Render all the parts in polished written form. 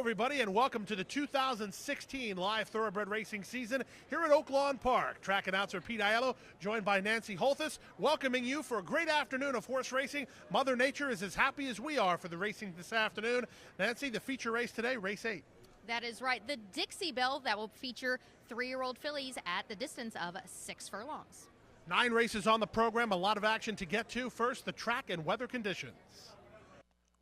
everybody, and welcome to the 2016 live thoroughbred racing season here at Oak Lawn Park. Track announcer Pete Aiello, joined by Nancy Holthus, welcoming you for a great afternoon of horse racing. Mother Nature is as happy as we are for the racing this afternoon. Nancy, the feature race today, race 8. That is right. The Dixie Belle that will feature 3-year-old fillies at the distance of 6 furlongs. 9 races on the program, a lot of action to get to. First, the track and weather conditions.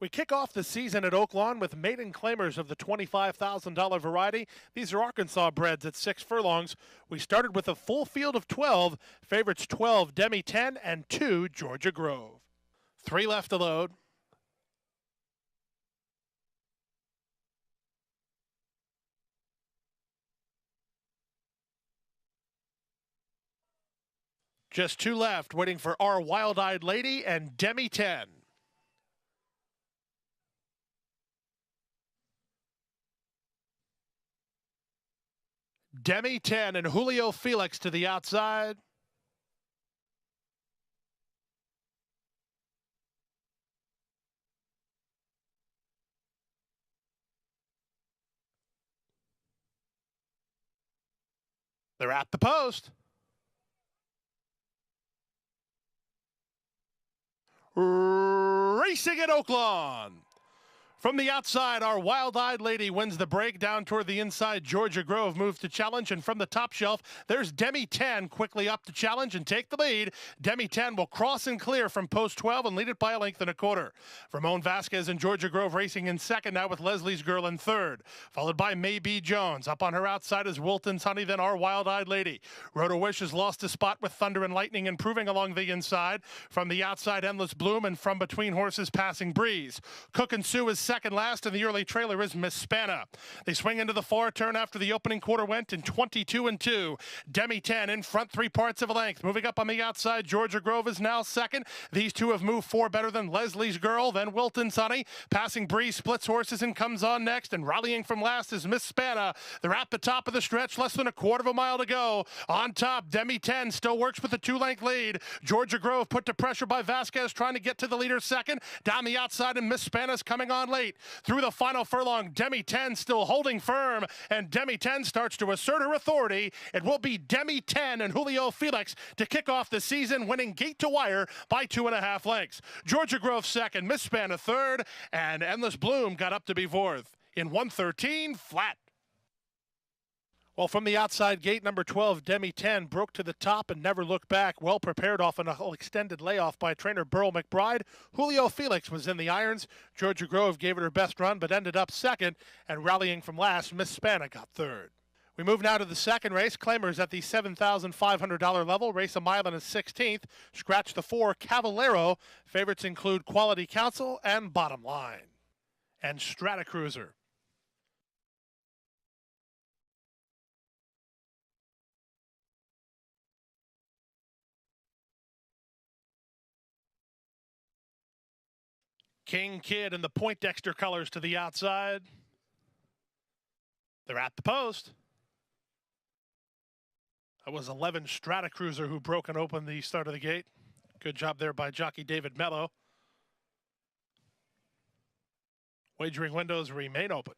We kick off the season at Oak Lawn with maiden claimers of the $25,000 variety. These are Arkansas breds at 6 furlongs. We started with a full field of 12. Favorites 12, Demi 10, and 2, Georgia Grove. 3 left to load. Just 2 left, waiting for Our Wild-Eyed Lady and Demi 10. Demi 10 and Julio Felix to the outside. They're at the post. Racing at Oak Lawn. From the outside, Our Wild-Eyed Lady wins the break. Down toward the inside, Georgia Grove moves to challenge. And from the top shelf, there's Demi 10 quickly up to challenge and take the lead. Demi 10 will cross and clear from post 12 and lead it by a length and a quarter. Ramon Vasquez and Georgia Grove racing in second, now with Leslie's Girl in third. Followed by Maybe Jones. Up on her outside is Wilton's Honey, then Our Wild-Eyed Lady. Roto Wish has lost a spot with Thunder and Lightning improving along the inside. From the outside, Endless Bloom, and from between horses, Passing Breeze. Cook and Sue is second last, and the early trailer is Miss Spanna. They swing into the far turn after the opening quarter went in 22-2. Demi 10 in front 3 parts of a length. Moving up on the outside, Georgia Grove is now second. These two have moved 4 better than Leslie's Girl, then Wilton's Honey. Passing Breeze splits horses and comes on next, and rallying from last is Miss Spanna. They're at the top of the stretch, less than a quarter of a mile to go. On top, Demi 10 still works with a 2-length lead. Georgia Grove put to pressure by Vasquez, trying to get to the leader second. Down the outside, and Miss Spanna's coming on late. Through the final furlong, Demi 10 still holding firm, and Demi 10 starts to assert her authority. It will be Demi 10 and Julio Felix to kick off the season, winning gate to wire by 2.5 lengths. Georgia Grove second, Miss Spanna third, and Endless Bloom got up to be fourth in 1:13 flat. Well, from the outside gate, number 12, Demi 10, broke to the top and never looked back. Well prepared off an extended layoff by trainer Burl McBride. Julio Felix was in the irons. Georgia Grove gave it her best run, but ended up second. And rallying from last, Miss Spanna got third. We move now to the second race. Claimers at the $7,500 level. Race a mile and a 16th. Scratch the 4, Cavallero. Favorites include Quality Counsel and Bottom Line. And Stratacruiser. King Kid in the Poindexter colors to the outside. They're at the post. That was 11 Stratacruiser who broke and opened the start of the gate. Good job there by jockey David Mello. Wagering windows remain open.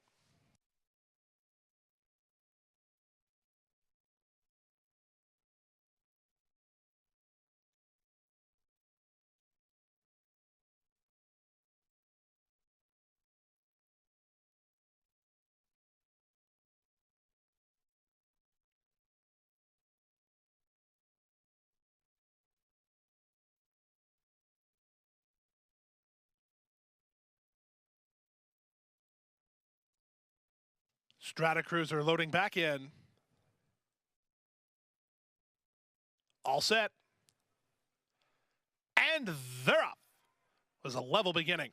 Stratacruiser loading back in. All set. And they're up. It was a level beginning.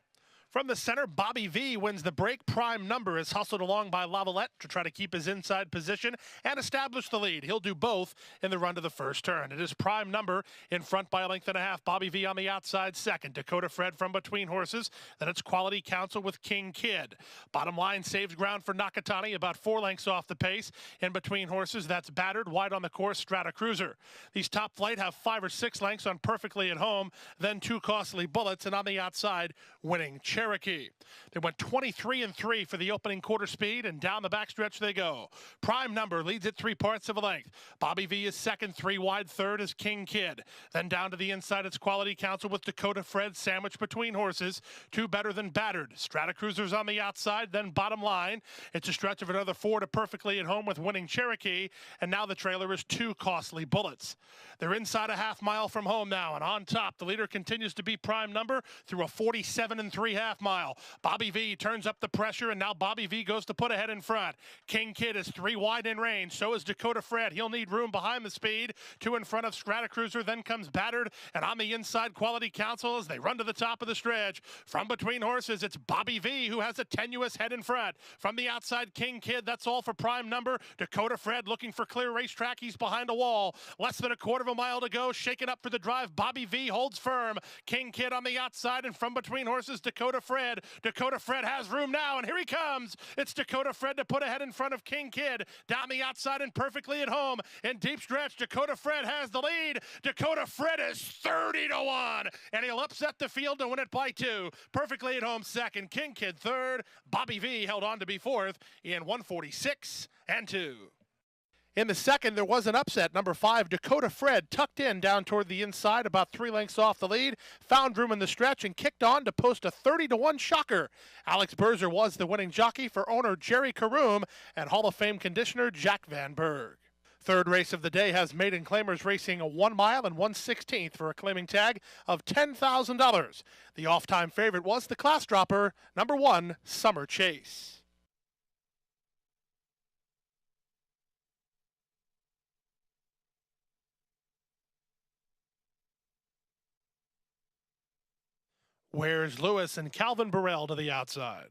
From the center, Bobby V wins the break. Prime Number is hustled along by Lavalette to try to keep his inside position and establish the lead. He'll do both in the run to the first turn. It is Prime Number in front by a length and a half. Bobby V on the outside second. Dakota Fred from between horses. Then it's Quality Counsel with King Kid. Bottom Line saves ground for Nakatani, about 4 lengths off the pace. In between horses, that's Battered. Wide on the course, Stratacruiser. These top flight have 5 or 6 lengths on Perfectly at Home. Then 2 Costly Bullets. And on the outside, Winning Cherry. Cherokee. They went 23-3 for the opening quarter speed, and down the backstretch they go. Prime Number leads at 3/4 of a length. Bobby V is second, 3 wide. Third is King Kid. Then down to the inside, it's Quality Council with Dakota Fred sandwiched between horses. 2 Better Than Battered. Strata Cruiser's on the outside, then Bottom Line. It's a stretch of another 4 to Perfectly at Home with Winning Cherokee, and now the trailer is 2 Costly Bullets. They're inside a half mile from home now, and on top, the leader continues to be Prime Number through a 47 3/2 mile. Bobby V turns up the pressure, and now Bobby V goes to put ahead in front. King Kid is 3 wide in range. So is Dakota Fred. He'll need room behind the speed. 2 in front of Strata Cruiser. Then comes Battered, and on the inside, Quality Council as they run to the top of the stretch. From between horses, it's Bobby V who has a tenuous head in front. From the outside, King Kid. That's all for Prime Number. Dakota Fred looking for clear racetrack. He's behind a wall. Less than a quarter of a mile to go. Shaking up for the drive. Bobby V holds firm. King Kid on the outside, and from between horses, Dakota Fred. Dakota Fred has room now, and here he comes. It's Dakota Fred to put ahead in front of King Kid. Down the outside and Perfectly at Home. In deep stretch, Dakota Fred has the lead. Dakota Fred is 30-1, and he'll upset the field to win it by 2. Perfectly at Home second. King Kid third. Bobby V held on to be fourth in 146-2. In the second, there was an upset. Number 5, Dakota Fred, tucked in down toward the inside, about 3 lengths off the lead, found room in the stretch and kicked on to post a 30-1 shocker. Alex Berzer was the winning jockey for owner Jerry Karoom and Hall of Fame conditioner Jack Van Berg. Third race of the day has maiden claimers racing a 1 mile and 1/16 for a claiming tag of $10,000. The off-time favorite was the class dropper, number 1, Summer Chase. Where's Lewis and Calvin Burrell to the outside?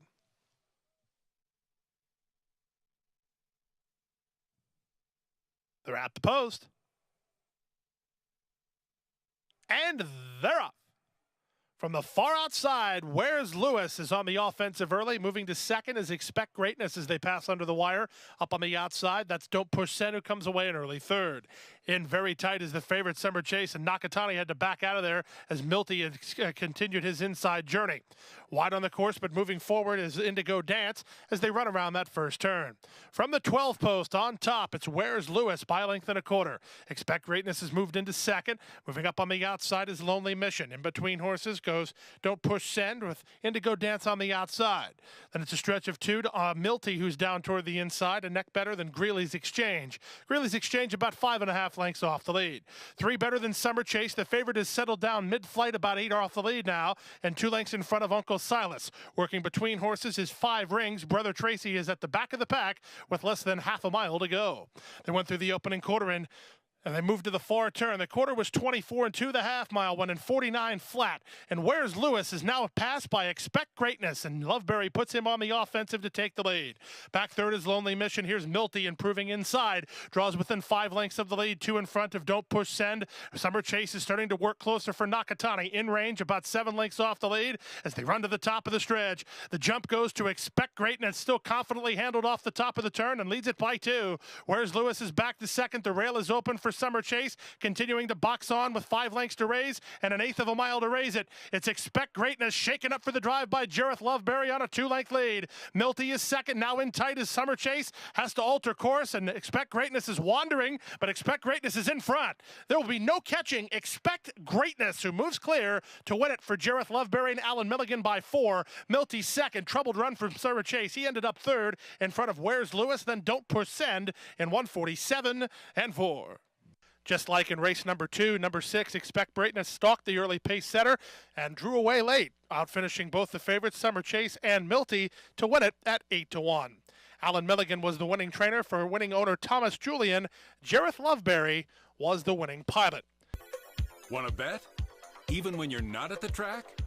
They're at the post. And they're up. From the far outside, Where's Lewis is on the offensive early, moving to second as Expect Greatness as they pass under the wire. Up on the outside, that's Don't Push Send, who comes away in early third. In very tight is the favorite, Summer Chase, and Nakatani had to back out of there as Milty had continued his inside journey. Wide on the course, but moving forward is Indigo Dance as they run around that first turn. From the 12 post on top, it's Where's Lewis by a length and a quarter. Expect Greatness has moved into second. Moving up on the outside is Lonely Mission. In between horses goes Don't Push Send with Indigo Dance on the outside. Then it's a stretch of 2 to Milty, who's down toward the inside, a neck better than Greeley's Exchange. Greeley's Exchange about 5.5 lengths off the lead. 3 Better Than Summer Chase. The favorite is settled down mid-flight, about 8 off the lead now, and 2 lengths in front of Uncle Silas. Working between horses is 5 Rings. Brother Tracy is at the back of the pack with less than half a mile to go. They went through the opening quarter and they moved to the far turn. The quarter was 24 2 the half mile, went in 49 flat. And Where's Lewis is now passed by Expect Greatness, and Loveberry puts him on the offensive to take the lead. Back third is Lonely Mission. Here's Milty improving inside. Draws within 5 lengths of the lead, 2 in front of Don't Push Send. Summer Chase is starting to work closer for Nakatani. In range, about 7 lengths off the lead as they run to the top of the stretch. The jump goes to Expect Greatness, still confidently handled off the top of the turn and leads it by 2. Where's Lewis is back to second. The rail is open for Summer Chase, continuing to box on with 5 lengths to raise and 1/8 of a mile to raise it. It's Expect Greatness shaken up for the drive by Jareth Loveberry on a 2-length lead. Milty is second, now in tight as Summer Chase has to alter course, and Expect Greatness is wandering, but Expect Greatness is in front. There will be no catching Expect Greatness, who moves clear to win it for Jareth Loveberry and Alan Milligan by 4. Milty second, troubled run from Summer Chase. He ended up third in front of Where's Lewis, then Don't Push Send in 147-4. Just like in race number 2, number 6, Expect Greatness stalked the early pace setter and drew away late, outfinishing both the favorites, Summer Chase and Milty, to win it at 8-1. Alan Milligan was the winning trainer for winning owner Thomas Julian. Jareth Loveberry was the winning pilot. Want to bet? Even when you're not at the track?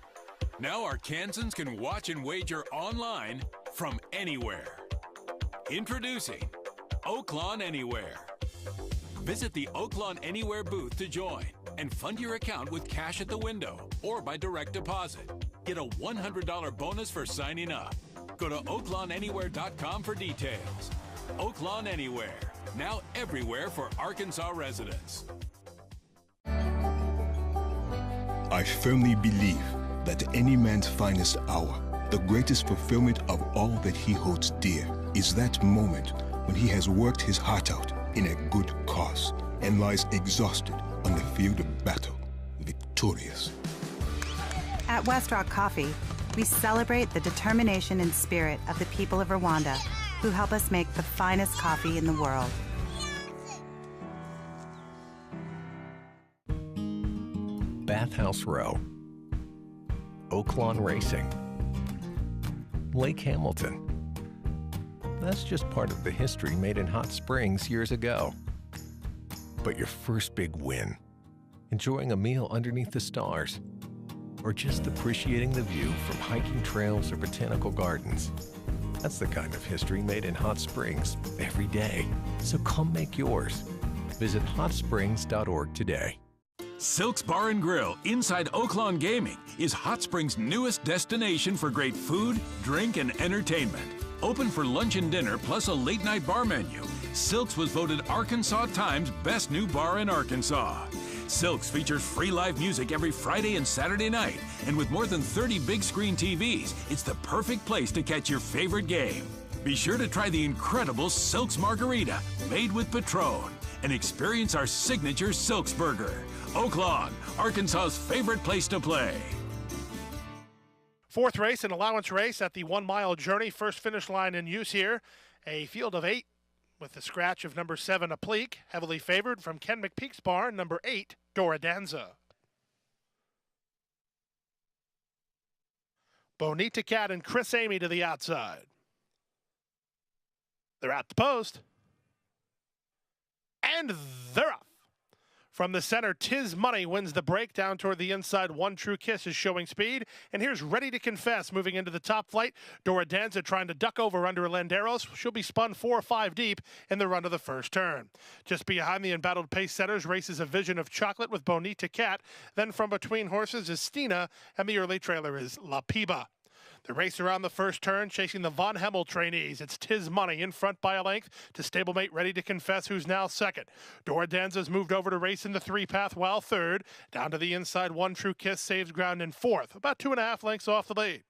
Now Arkansans can watch and wager online from anywhere. Introducing Oaklawn Anywhere. Visit the Oaklawn Anywhere booth to join and fund your account with cash at the window or by direct deposit. Get a $100 bonus for signing up. Go to oaklawnanywhere.com for details. Oaklawn Anywhere, now everywhere for Arkansas residents. I firmly believe that any man's finest hour The greatest fulfillment of all that he holds dear is that moment when he has worked his heart out in a good cause and lies exhausted on the field of battle, victorious. At West Rock Coffee, we celebrate the determination and spirit of the people of Rwanda who help us make the finest coffee in the world. Bathhouse Row, Oaklawn Racing, Lake Hamilton. That's just part of the history made in Hot Springs years ago. But your first big win, enjoying a meal underneath the stars, or just appreciating the view from hiking trails or botanical gardens. That's the kind of history made in Hot Springs every day. So come make yours. Visit hotsprings.org today. Silk's Bar and Grill inside Oaklawn Gaming is Hot Springs' newest destination for great food, drink, and entertainment. Open for lunch and dinner plus a late-night bar menu, Silk's was voted Arkansas Times Best New Bar in Arkansas. Silk's features free live music every Friday and Saturday night, and with more than 30 big screen TVs, it's the perfect place to catch your favorite game. Be sure to try the incredible Silk's Margarita, made with Patron, and experience our signature Silk's Burger. Oaklawn, Arkansas's favorite place to play. Fourth race, an allowance race at the 1 mile journey. First finish line in use here. A field of 8 with the scratch of number 7, Applique. Heavily favored from Ken McPeak's barn, number 8, Dora Danza. Bonita Cat and Chris Amy to the outside. They're at the post. And they're off. From the center, Tiz Money wins the break down toward the inside. One True Kiss is showing speed. And here's Ready to Confess moving into the top flight. Dora Danza trying to duck over under Landeros. She'll be spun 4 or 5 deep in the run of the first turn. Just behind the embattled pace setters races A Vision of Chocolate with Bonita Cat. Then from between horses is Stina, and the early trailer is La Piba. The race around the first turn, chasing the Von Hemmel trainees. It's Tiz Money in front by a length to stablemate Ready to Confess, who's now second. Dora Danza's moved over to race in the 3-path while third. Down to the inside, One True Kiss saves ground in fourth, about 2.5 lengths off the lead.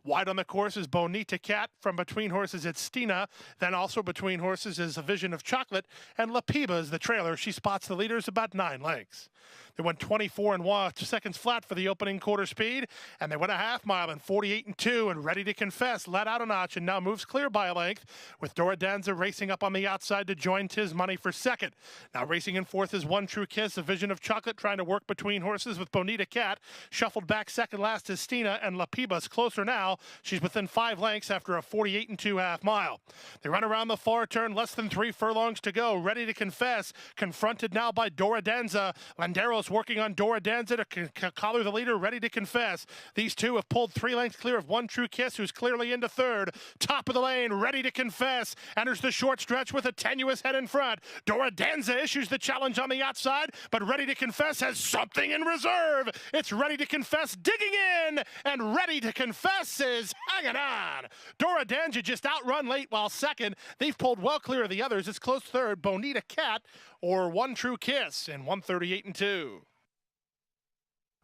Wide on the course is Bonita Cat. From between horses, it's Stina. Then also between horses is A Vision of Chocolate. And La Piba is the trailer. She spots the leaders about 9 lengths. They went 24 and 1 seconds flat for the opening quarter speed, and they went a half mile in 48 and 2. And Ready to Confess let out a notch and now moves clear by a length, with Dora Danza racing up on the outside to join Tiz Money for second. Now racing in fourth is One True Kiss. A Vision of Chocolate trying to work between horses with Bonita Cat. Shuffled back second last is Stina, and La Piba's closer now. She's within 5 lengths after a 48 and 2 half mile. They run around the far turn, less than 3 furlongs to go. Ready to Confess, confronted now by Dora Danza. Landeros working on Dora Danza to collar the leader, Ready to Confess. These two have pulled 3 lengths clear of One True Kiss, who's clearly into third. Top of the lane, Ready to Confess enters the short stretch with a tenuous head in front. Dora Danza issues the challenge on the outside, but Ready to Confess has something in reserve. It's Ready to Confess digging in, and Ready to Confess is hanging on. Dora Danza just outrun late while second. They've pulled well clear of the others. It's close third, Bonita Cat or One True Kiss in 138 and 2.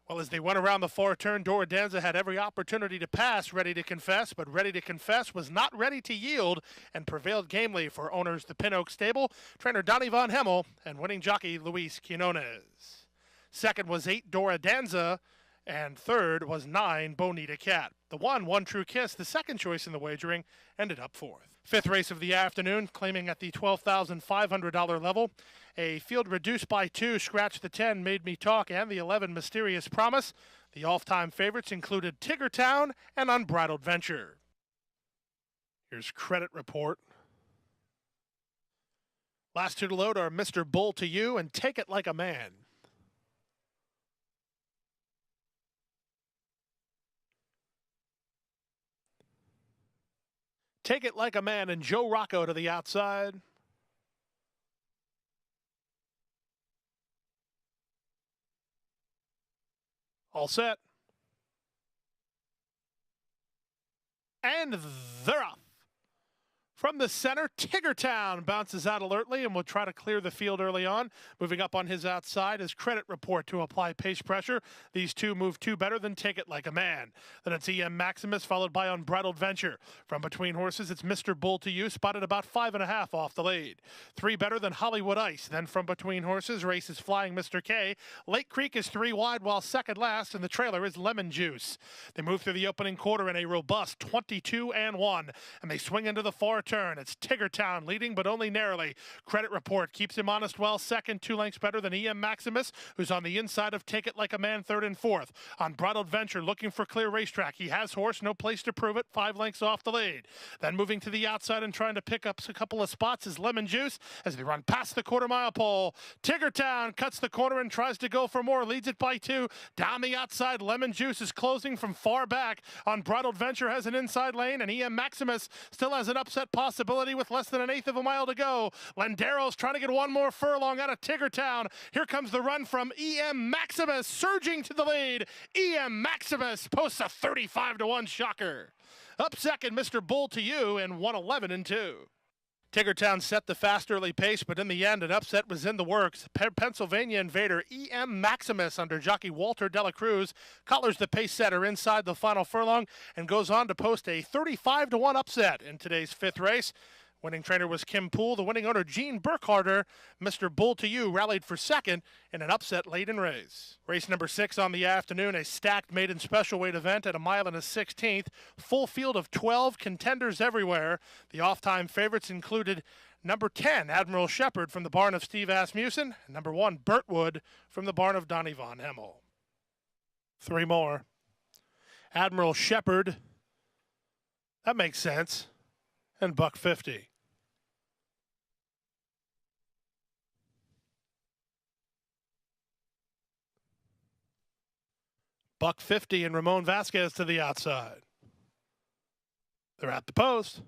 Well, as they went around the far turn, Dora Danza had every opportunity to pass Ready to Confess, but Ready to Confess was not ready to yield and prevailed gamely for owners the Pin Oak Stable, trainer Donnie Von Hemmel, and winning jockey Luis Quinones. Second was 8, Dora Danza, and third was 9, Bonita Cat. The One True Kiss, the second choice in the wagering, ended up fourth. Fifth race of the afternoon, claiming at the $12,500 level. A field reduced by 2, Scratch the 10, Made Me Talk, and the 11, Mysterious Promise. The all-time favorites included Tiggertown and Unbridled Venture. Here's Credit Report. Last 2 to load are Mr. Bull to You and Take It Like a Man. Take It Like a Man and Joe Rocco to the outside. All set. And they're off. From the center, Tiggertown bounces out alertly and will try to clear the field early on. Moving up on his outside is Credit Report to apply pace pressure. These two move two better than Take It Like a Man. Then it's EM Maximus followed by Unbridled Venture. From between horses, it's Mr. Bull to You, spotted about 5.5 off the lead. 3 better than Hollywood Ice. Then from between horses, races Flying Mr. K. Lake Creek is 3 wide while second last, and the trailer is Lemon Juice. They move through the opening quarter in a robust 22-1, and they swing into the far turn. It's Tiggertown leading, but only narrowly. Credit Report keeps him honest well second, 2 lengths better than EM Maximus, who's on the inside of Take It Like a Man third and fourth. Unbridled Venture looking for clear racetrack. He has horse, no place to prove it, 5 lengths off the lead. Then moving to the outside and trying to pick up a couple of spots is Lemon Juice as they run past the quarter-mile pole. Tiggertown cuts the corner and tries to go for more, leads it by 2. Down the outside, Lemon Juice is closing from far back. Unbridled Venture has an inside lane, and EM Maximus still has an upset possibility with less than 1/8 of a mile to go. Lendero's trying to get one more furlong out of Tiggertown. Here comes the run from EM Maximus, surging to the lead. EM Maximus posts a 35-1 shocker. Up second, Mr. Bull to You in 1:11-2. Tiggertown set the fast early pace, but in the end, an upset was in the works. Pennsylvania Invader EM Maximus under jockey Walter Dela Cruz collars the pace setter inside the final furlong and goes on to post a 35-1 upset in today's 5th race. Winning trainer was Kim Poole. The winning owner, Gene Burkharder. Mr. Bull to You rallied for second in an upset-laden race. Race number 6 on the afternoon, a stacked maiden special weight event at 1 1/16. Full field of 12 contenders everywhere. The off-time favorites included number 10, Admiral Shepherd from the barn of Steve Asmussen, and number 1, Burtwood from the barn of Donnie Von Hemmel. 3 more. Admiral Shepherd. That makes sense. And $1.50. $1.50 and Ramon Vasquez to the outside. They're at the post.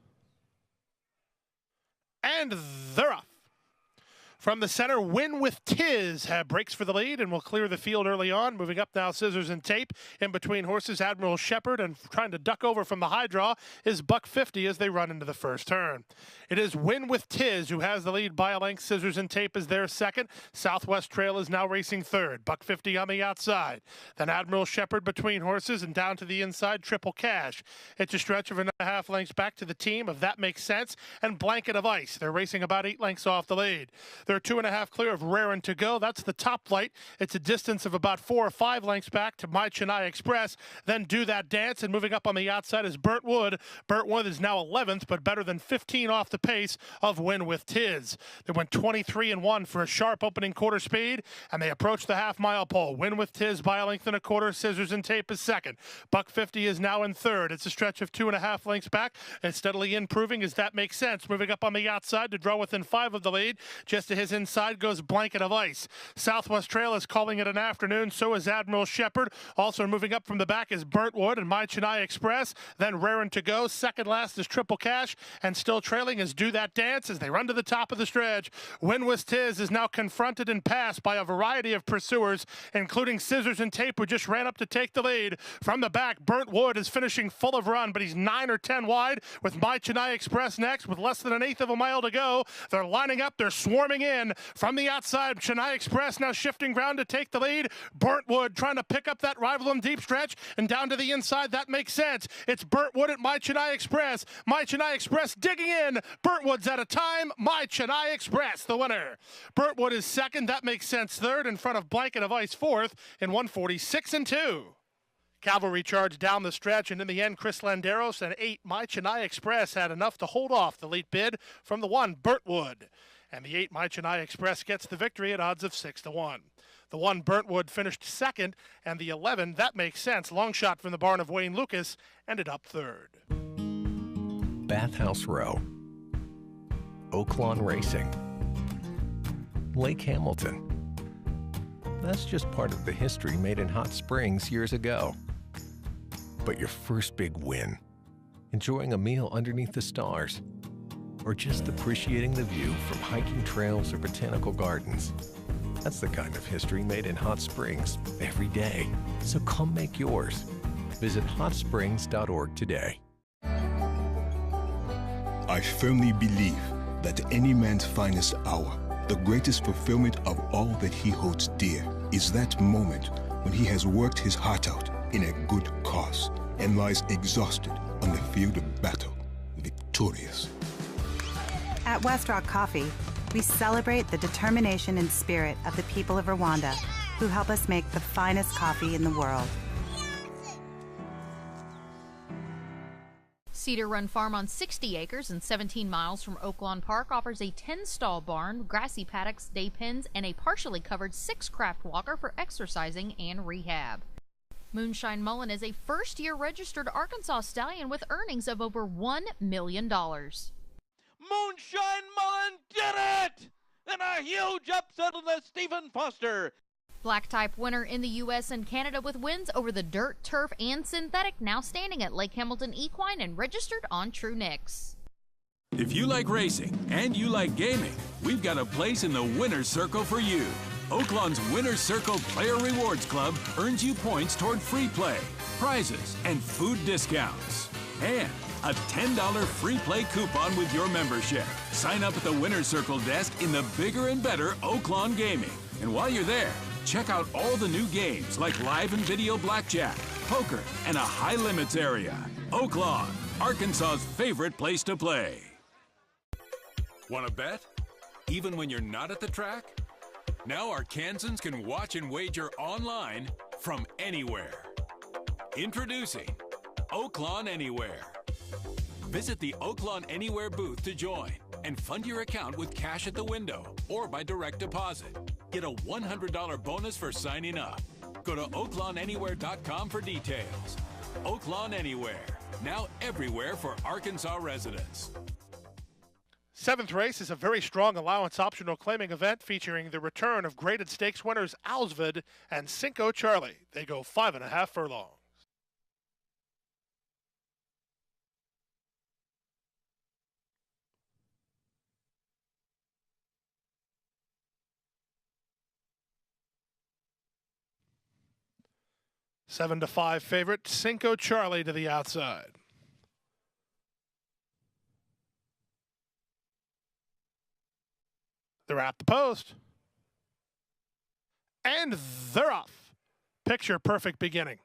And they're off. From the center, Win with Tiz breaks for the lead and will clear the field early on. Moving up now, Scissors and Tape. In between horses, Admiral Shepherd, and trying to duck over from the high draw is $1.50 as they run into the first turn. It is Win with Tiz who has the lead by a length. Scissors and Tape is their second. Southwest Trail is now racing third. $1.50 on the outside. Then Admiral Shepherd between horses and down to the inside, Triple Cash. It's a stretch of 1.5 lengths back to the team of That Makes Sense and Blanket of Ice. They're racing about 8 lengths off the lead. They're 2.5 clear of Rarin' to Go. That's the top flight. It's a distance of about 4 or 5 lengths back to My Chennai Express. Then Do That Dance, and moving up on the outside is Burtwood. Burtwood is now 11th, but better than 15 off the pace of Win with Tiz. They went 23-1 for a sharp opening quarter speed, and they approach the half-mile pole. Win with Tiz by 1.25 lengths. Scissors and Tape is second. $1.50 is now in third. It's a stretch of 2.5 lengths back, and steadily improving as That Makes Sense. Moving up on the outside to draw within 5 of the lead. Just to his inside goes Blanket of Ice. Southwest Trail is calling it an afternoon. So is Admiral Shepherd. Also moving up from the back is Burtwood and My Chennai Express. Then Rarin' to Go. Second last is Triple Cash. And still trailing is Do That Dance as they run to the top of the stretch. Win with Tiz is now confronted and passed by a variety of pursuers, including Scissors and Tape, who just ran up to take the lead. From the back, Burtwood is finishing full of run, but he's 9 or 10 wide with My Chennai Express next with less than 1/8 of a mile to go. They're lining up. They're swarming in. From the outside, Chennai Express now shifting ground to take the lead. Burtwood trying to pick up that rival in deep stretch, and down to the inside. That Makes Sense. It's Burtwood at My Chennai Express. My Chennai Express digging in. Burtwood's out of time. My Chennai Express, the winner. Burtwood is second. That Makes Sense third, in front of Blanket of Ice fourth in 1:46-2. Cavalry charged down the stretch, and in the end, Chris Landeros and 8 My Chennai Express had enough to hold off the late bid from the 1 Burtwood. And the 8 My Chennai Express gets the victory at odds of 6-1. The 1 Burtwood finished second, and the 11 That Makes Sense, long shot from the barn of Wayne Lucas, ended up third. Bathhouse Row, Oaklawn Racing, Lake Hamilton. That's just part of the history made in Hot Springs years ago. But your first big win, enjoying a meal underneath the stars, or just appreciating the view from hiking trails or botanical gardens. That's the kind of history made in Hot Springs every day. So come make yours. Visit hotsprings.org today. I firmly believe that any man's finest hour, the greatest fulfillment of all that he holds dear, is that moment when he has worked his heart out in a good cause and lies exhausted on the field of battle, victorious. At West Rock Coffee, we celebrate the determination and spirit of the people of Rwanda who help us make the finest coffee in the world. Cedar Run Farm on 60 acres and 17 miles from Oaklawn Park offers a 10-stall barn, grassy paddocks, day pens, and a partially covered 6-craft walker for exercising and rehab. Moonshine Mullen is a first-year registered Arkansas stallion with earnings of over $1 million. Moonshine Mullen did it! And a huge upset of the Stephen Foster. Black type winner in the U.S. and Canada with wins over the dirt, turf, and synthetic, now standing at Lake Hamilton Equine and registered on True Nicks. If you like racing and you like gaming, we've got a place in the Winner's Circle for you. Oaklawn's Winner's Circle Player Rewards Club earns you points toward free play, prizes, and food discounts. And a $10 free play coupon with your membership. Sign up at the Winner's Circle desk in the bigger and better Oaklawn Gaming. And while you're there, check out all the new games like live and video blackjack, poker, and a high limits area. Oaklawn, Arkansas's favorite place to play. Want to bet? Even when you're not at the track? Now Arkansans can watch and wager online from anywhere. Introducing Oaklawn Anywhere. Visit the Oaklawn Anywhere booth to join and fund your account with cash at the window or by direct deposit. Get a $100 bonus for signing up. Go to oaklawnanywhere.com for details. Oaklawn Anywhere, now everywhere for Arkansas residents. Seventh race is a very strong allowance optional claiming event featuring the return of graded stakes winners Alsvid and Cinco Charlie. They go 5.5 furlongs. Seven to 5 favorite, Cinco Charlie to the outside. They're at the post. And they're off. Picture perfect beginning.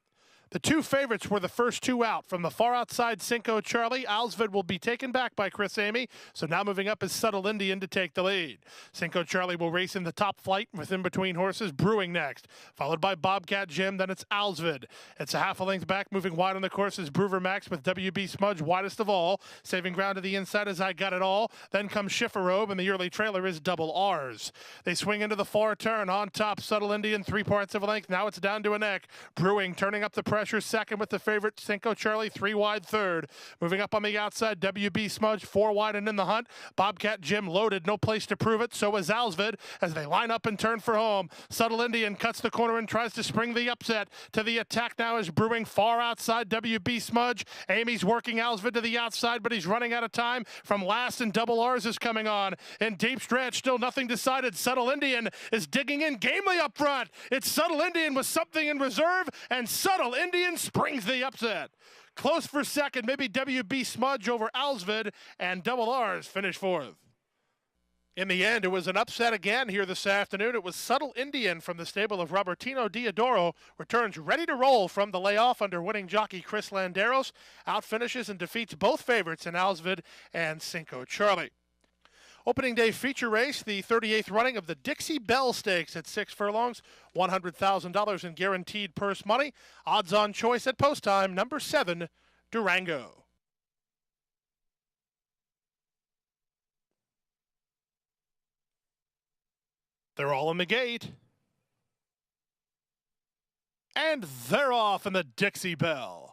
The two favorites were the first two out. From the far outside, Cinco Charlie. Alsvid will be taken back by Chris Amy, so now moving up is Subtle Indian to take the lead. Cinco Charlie will race in the top flight with in between horses, Brewing next, followed by Bobcat Jim, then it's Alsvid. It's a half a length back, moving wide on the course is Brewer Max with WB Smudge widest of all. Saving ground to the inside as I Got It All. Then comes Schifferobe, and the early trailer is Double R's. They swing into the far turn. On top, Subtle Indian, 3 parts of a length. Now it's down to a neck. Brewing turning up the pressure second with the favorite Cinco Charlie, 3 wide third. Moving up on the outside, WB Smudge 4 wide and in the hunt. Bobcat Jim loaded, no place to prove it. So is Alsvid as they line up and turn for home. Subtle Indian cuts the corner and tries to spring the upset. To the attack now is Brewing far outside WB Smudge. Amy's working Alsvid to the outside, but he's running out of time from last, and Double R's is coming on. In deep stretch, still nothing decided. Subtle Indian is digging in gamely up front. It's Subtle Indian with something in reserve, and Subtle Indian springs the upset. Close for second, maybe WB Smudge over Alsvid, and Double R's finish fourth. In the end, it was an upset again here this afternoon. It was Subtle Indian from the stable of Robertino Diodoro, returns ready to roll from the layoff under winning jockey Chris Landeros, outfinishes and defeats both favorites in Alsvid and Cinco Charlie. Opening day feature race, the 38th running of the Dixie Bell Stakes at 6 furlongs, $100,000 in guaranteed purse money. Odds on choice at post time, number 7, Durango. They're all in the gate. And they're off in the Dixie Bell.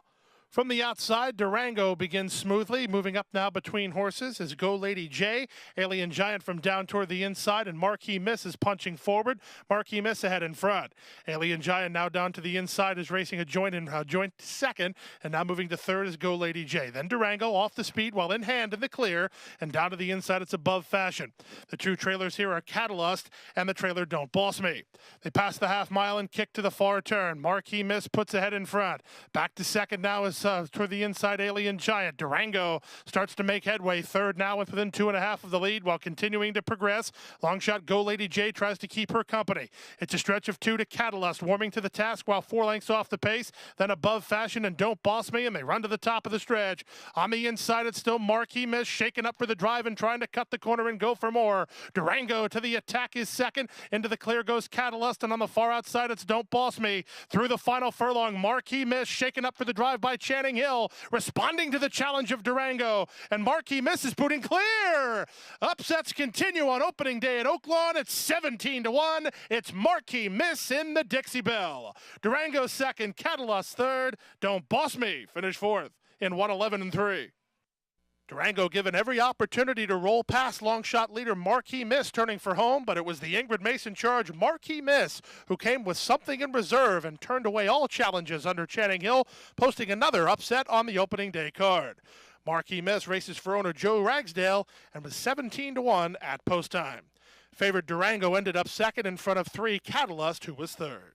From the outside, Durango begins smoothly, moving up now between horses is Go Lady J, Alien Giant from down toward the inside, and Marquee Miss is punching forward. Marquee Miss ahead in front. Alien Giant now down to the inside is racing a joint in joint second, and now moving to third is Go Lady J. Then Durango off the speed while in hand in the clear, and down to the inside it's Above Fashion. The two trailers here are Catalust and the trailer Don't Boss Me. They pass the half mile and kick to the far turn. Marquee Miss puts ahead in front. Back to second now is toward the inside, Alien Giant. Durango starts to make headway. Third now within 2.5 of the lead while continuing to progress. Long shot Go Lady J tries to keep her company. It's a stretch of 2 to Catalyst, warming to the task while 4 lengths off the pace. Then Above Fashion and Don't Boss Me, and they run to the top of the stretch. On the inside, it's still Marquee Miss, shaking up for the drive and trying to cut the corner and go for more. Durango to the attack is second. Into the clear goes Catalyst, and on the far outside, it's Don't Boss Me. Through the final furlong, Marquee Miss shaken up for the drive by Channing Hill, responding to the challenge of Durango, and Marquee Miss is booting clear. Upsets continue on opening day at Oaklawn. It's 17-1. It's Marquee Miss in the Dixie Bell. Durango second, Catalyst third. Don't Boss Me finish fourth in 1:11.3. Durango given every opportunity to roll past long shot leader Marquee Miss, turning for home, but it was the Ingrid Mason charge Marquee Miss who came with something in reserve and turned away all challenges under Channing Hill, posting another upset on the opening day card. Marquee Miss races for owner Joe Ragsdale and was 17-1 at post time. Favored Durango ended up second in front of 3 Catalyst, who was third.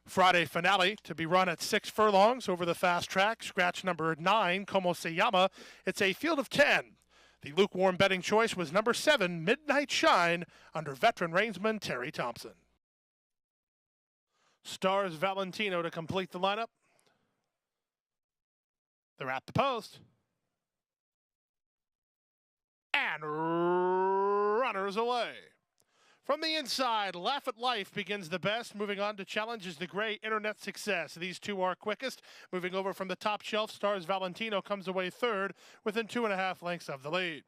Friday finale to be run at 6 furlongs over the fast track, scratch number 9, Como Se Llama. It's a field of 10. The lukewarm betting choice was number 7, Midnight Shine, under veteran reinsman Terry Thompson. Stars Valentino to complete the lineup. They're at the post. And runners away. From the inside, Laugh at Life begins the best. Moving on to challenge is the gray Internet Success. These two are quickest. Moving over from the top shelf, Stars Valentino comes away third within 2.5 lengths of the lead.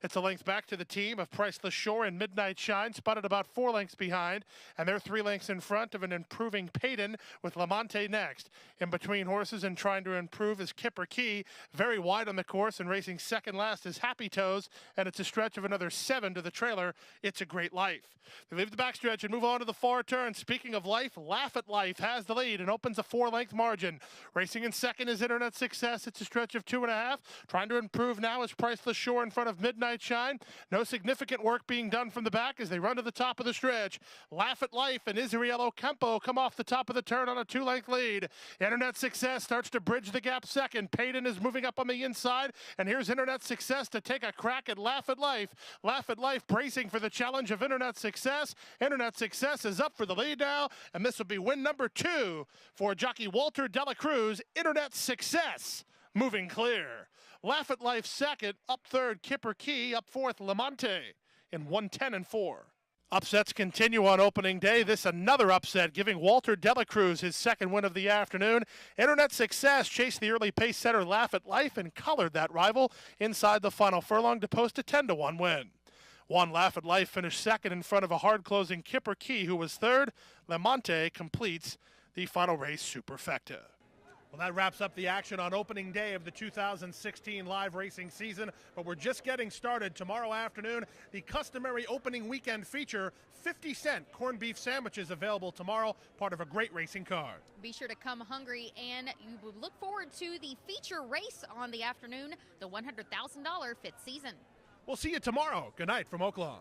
It's a length back to the team of Priceless Shore and Midnight Shine, spotted about 4 lengths behind, and they're 3 lengths in front of an improving Payton with Lamonte next. In between horses and trying to improve is Kipper Key, very wide on the course, and racing second last is Happy Toes, and it's a stretch of another 7 to the trailer. It's a Great Life. They leave the backstretch and move on to the far turn. Speaking of life, Laugh at Life has the lead and opens a 4-length margin. Racing in second is Internet Success. It's a stretch of 2.5. Trying to improve now is Priceless Shore in front of Midnight Shine. No significant work being done from the back as they run to the top of the stretch. Laugh at Life and Israel Ocampo come off the top of the turn on a 2-length lead. Internet Success starts to bridge the gap second. Payton is moving up on the inside, and here's Internet Success to take a crack at Laugh at Life. Laugh at Life bracing for the challenge of Internet Success. Internet Success is up for the lead now, and this will be win number 2 for jockey Walter Dela Cruz. Internet Success moving clear. Laugh at Life second, up third Kipper Key, up fourth Lamonte in 1:10.4. Upsets continue on opening day. This another upset, giving Walter Dela Cruz his second win of the afternoon. Internet Success chased the early pace setter Laugh at Life and colored that rival inside the final furlong to post a 10-1 win. One Laugh at Life finished second in front of a hard-closing Kipper Key, who was third. Lamonte completes the final race superfecta. Well, that wraps up the action on opening day of the 2016 live racing season, but we're just getting started. Tomorrow afternoon, the customary opening weekend feature, 50-cent corned beef sandwiches available tomorrow, part of a great racing card. Be sure to come hungry, and you would look forward to the feature race on the afternoon, the $100,000 fifth season. We'll see you tomorrow. Good night from Oaklawn.